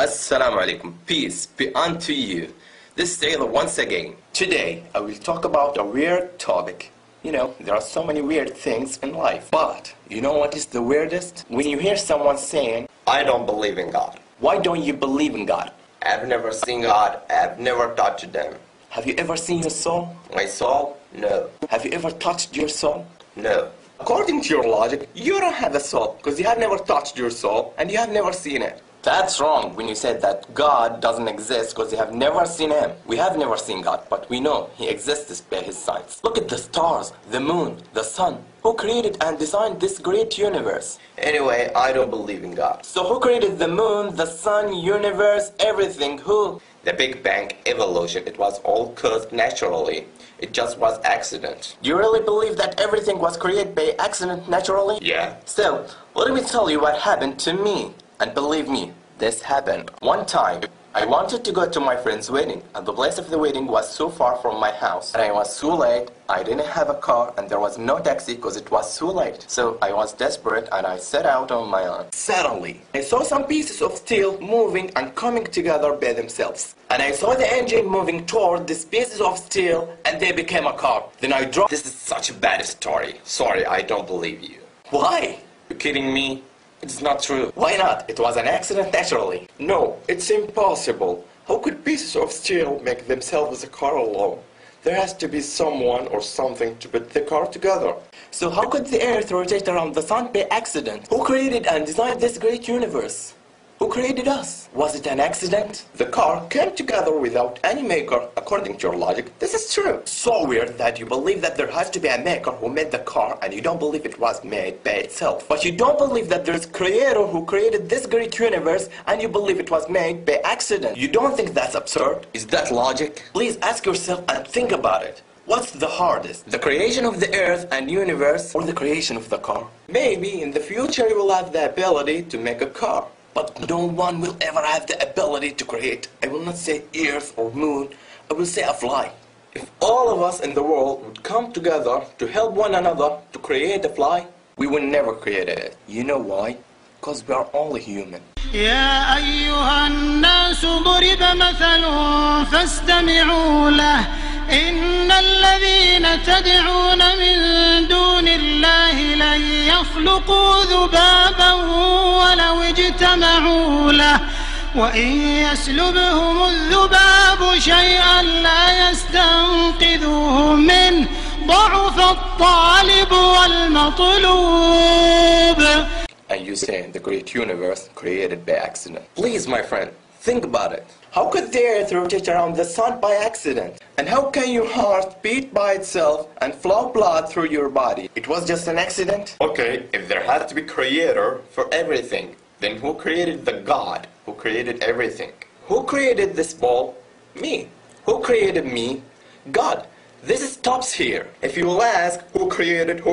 Assalamu alaikum. Peace be unto you. This is Taylor once again. Today I will talk about a weird topic. You know, there are so many weird things in life. But you know what is the weirdest? When you hear someone saying, I don't believe in God. Why don't you believe in God? I've never seen God. I've never touched them. Have you ever seen your soul? My soul? No. Have you ever touched your soul? No. According to your logic, you don't have a soul because you have never touched your soul and you have never seen it. That's wrong when you said that God doesn't exist because you have never seen Him. We have never seen God, but we know He exists by His signs. Look at the stars, the moon, the sun. Who created and designed this great universe? Anyway, I don't believe in God. So who created the moon, the sun, universe, everything? Who? The Big Bang, evolution, it was all caused naturally. It just was accident. You really believe that everything was created by accident naturally? Yeah. So, let me tell you what happened to me. And believe me, this happened. One time, I wanted to go to my friend's wedding, and the place of the wedding was so far from my house. And I was so late, I didn't have a car, and there was no taxi because it was so late. So I was desperate, and I set out on my own. Suddenly, I saw some pieces of steel moving and coming together by themselves. And I saw the engine moving toward these pieces of steel, and they became a car. Then I drove. This is such a bad story. Sorry, I don't believe you. Why? You kidding me? It's not true. Why not? It was an accident naturally. No, it's impossible. How could pieces of steel make themselves a car alone? There has to be someone or something to put the car together. So how could the earth rotate around the sun by accident? Who created and designed this great universe? Who created us? Was it an accident? The car came together without any maker, according to your logic. This is true. So weird that you believe that there has to be a maker who made the car and you don't believe it was made by itself. But you don't believe that there's a creator who created this great universe and you believe it was made by accident. You don't think that's absurd? Is that logic? Please ask yourself and think about it. What's the hardest? The creation of the earth and universe or the creation of the car? Maybe in the future you will have the ability to make a car. But no one will ever have the ability to create, I will not say earth or moon, I will say a fly. If all of us in the world would come together to help one another to create a fly, we would never create it. You know why? Because we are only human. يا أيها الناس ضرب مثل فاستمعوا له إن الذين تدعون من دون الله لن يخلقوا ذبابا ولو اجتمعوا له وإن يسلبهم الذباب شيئا لا يستنقذوه منه ضعف الطالب والمطلوب. And you say the great universe created by accident. Please, my friend, think about it. How could the earth rotate around the sun by accident? And how can your heart beat by itself and flow blood through your body? It was just an accident? Okay, if there has to be creator for everything, then who created the God who created everything? Who created this ball? Me. Who created me? God. This stops here. If you will ask who created,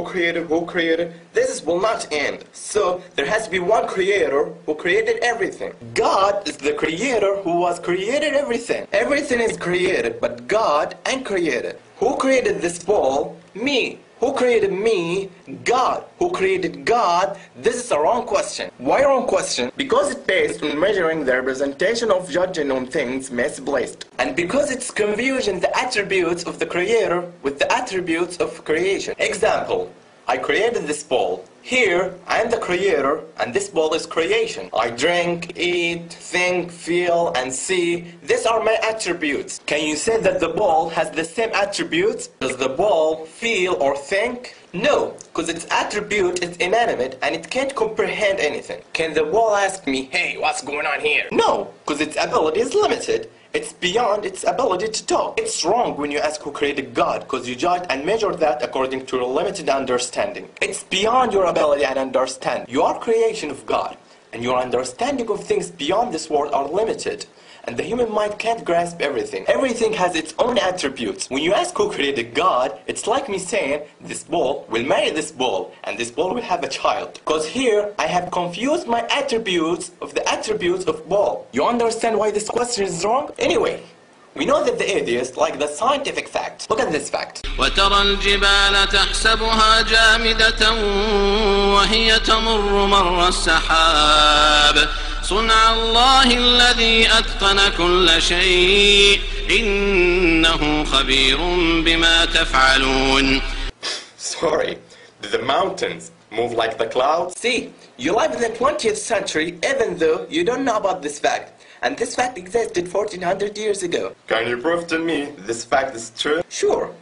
this will not end. So there has to be one creator who created everything. God is the creator who was created everything. Everything is created, but God ain't created. Who created this ball? Me. Who created me? God. Who created God? This is a wrong question. Why wrong question? Because it's based on measuring the representation of judging on things misplaced. And because it's confusing the attributes of the creator with the attributes of creation. Example, I created this ball. Here, I am the creator, and this ball is creation. I drink, eat, think, feel, and see. These are my attributes. Can you say that the ball has the same attributes? Does the ball feel or think? No, because its attribute is inanimate and it can't comprehend anything. Can the ball ask me, hey, what's going on here? No, because its ability is limited. It's beyond its ability to talk. It's wrong when you ask who created God, because you judge and measure that according to your limited understanding. It's beyond your ability and understanding. You are creation of God, and your understanding of things beyond this world are limited. And the human mind can't grasp everything. Everything has its own attributes. When you ask who created God, it's like me saying, this ball will marry this ball, and this ball will have a child. Because here, I have confused my attributes of the attributes of ball. You understand why this question is wrong? Anyway, we know that the atheists like the scientific fact. Look at this fact. وترى الجبال تحسبها جامدة وهي تمر مر السحاب صنع الله الذي أتقن كل شيء إنه خبير بما تفعلون. Sorry, did the mountains move like the clouds? See, you live in the 20th century even though you don't know about this fact. And this fact existed 1400 years ago. Can you prove to me this fact is true? Sure.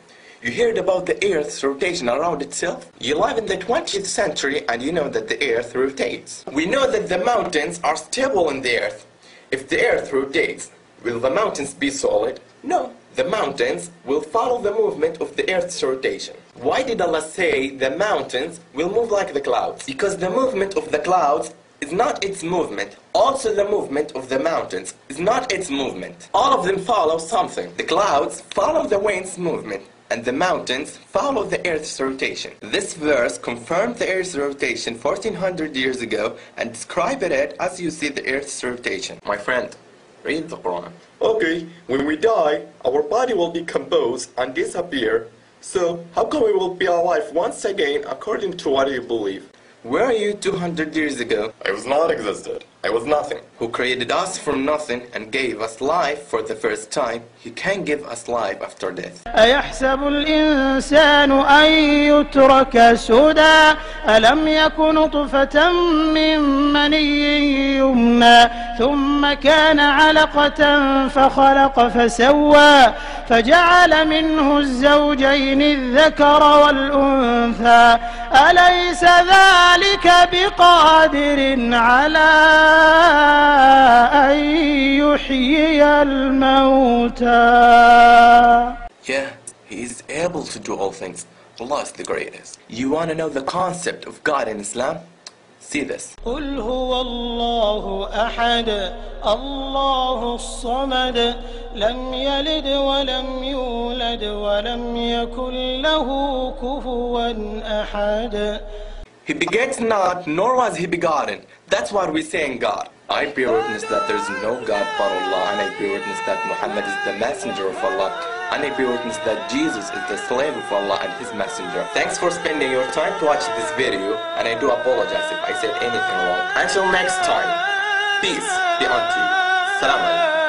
You heard about the Earth's rotation around itself? You live in the 20th century and you know that the Earth rotates. We know that the mountains are stable in the Earth. If the Earth rotates, will the mountains be solid? No. The mountains will follow the movement of the Earth's rotation. Why did Allah say the mountains will move like the clouds? Because the movement of the clouds is not its movement. Also the movement of the mountains is not its movement. All of them follow something. The clouds follow the wind's movement, and the mountains follow the Earth's rotation. This verse confirmed the Earth's rotation 1400 years ago and described it as you see the Earth's rotation. My friend, read the Quran. Okay, when we die, our body will decompose and disappear. So, how come we will be alive once again according to what you believe? Where are you 200 years ago? I was not existed. I was nothing. Who created us from nothing and gave us life for the first time, He can give us life after death. أيحسب الإنسان أن يترك سدى ألم يكن نطفة من مني يمنى ثم كان علقة فخلق فسوى فجعل منه الزوجين الذكر والأنثى أليس ذلك بقادر على أن يحيي الموتى. Yeah, He is able to do all things. Allah is the greatest. You want to know the concept of God in Islam? See this. قل هو الله أحد الله الصمد لم يلد ولم يولد ولم يكن له كفوا أحد. He begets not, nor was He begotten. That's what we say in God. I bear witness that there is no God but Allah, and I bear witness that Muhammad is the messenger of Allah, and I bear witness that Jesus is the slave of Allah and His messenger. Thanks for spending your time to watch this video, and I do apologize if I said anything wrong. Until next time, peace be unto you. Salam alaikum.